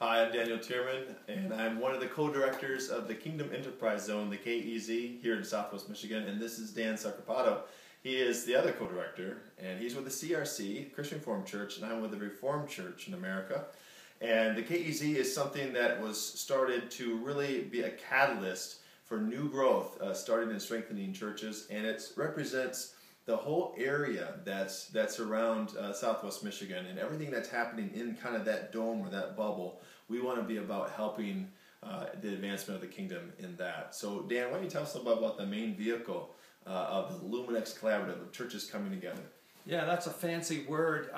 Hi, I'm Daniel Teerman, and I'm one of the co-directors of the Kingdom Enterprise Zone, the KEZ, here in Southwest Michigan, and this is Dan Sarkipato. He is the other co-director, and he's with the CRC, Christian Reformed Church, and I'm with the Reformed Church in America. And the KEZ is something that was started to really be a catalyst for new growth, starting and strengthening churches, and it represents the whole area that's around Southwest Michigan and everything that's happening in kind of that dome or that bubble. We want to be about helping the advancement of the kingdom in that. So Dan, why don't you tell us about the main vehicle of the Luminex Collaborative of churches coming together? Yeah, that's a fancy word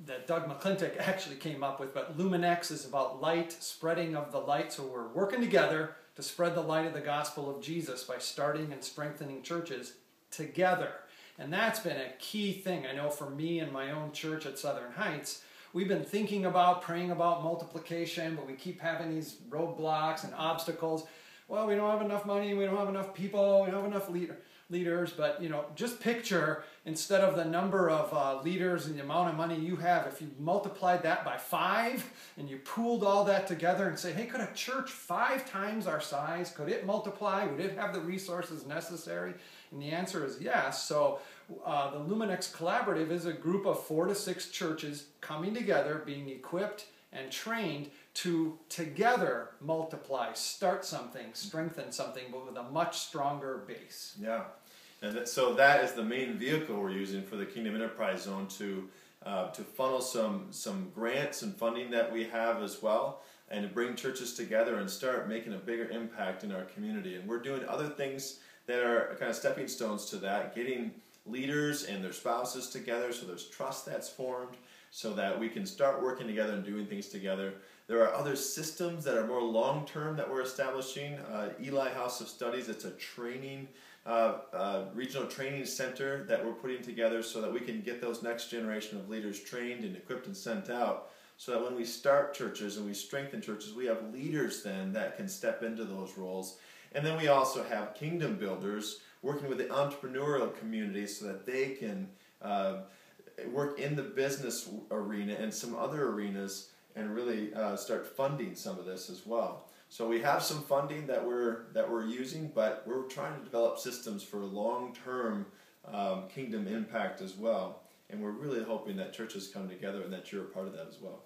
that Doug McClintock actually came up with, but Luminex is about light, spreading of the light, so we're working together to spread the light of the gospel of Jesus by starting and strengthening churches together. And that's been a key thing. I know for me and my own church at Southern Heights, we've been thinking about, praying about multiplication, but we keep having these roadblocks and obstacles. Well, we don't have enough money, we don't have enough people, we don't have enough leaders, but just picture, instead of the number of leaders and the amount of money you have, if you multiplied that by 5 and you pooled all that together and say, hey, could a church 5 times our size, could it multiply? Would it have the resources necessary? And the answer is yes. So the Luminex Collaborative is a group of 4 to 6 churches coming together, being equipped and trained to together multiply, start something, strengthen something, but with a much stronger base. Yeah, and so that is the main vehicle we're using for the Kingdom Enterprise Zone to funnel some grants and funding that we have as well, and to bring churches together and start making a bigger impact in our community. And we're doing other things that are kind of stepping stones to that, getting leaders and their spouses together so there's trust that's formed, so that we can start working together and doing things together. There are other systems that are more long-term that we're establishing. Eli House of Studies, it's a training, regional training center that we're putting together so that we can get those next generation of leaders trained and equipped and sent out, so that when we start churches and we strengthen churches, we have leaders then that can step into those roles. And then we also have kingdom builders working with the entrepreneurial community so that they can work in the business arena and some other arenas and really start funding some of this as well. So we have some funding that we're using, but we're trying to develop systems for long-term kingdom impact as well. And we're really hoping that churches come together and that you're a part of that as well.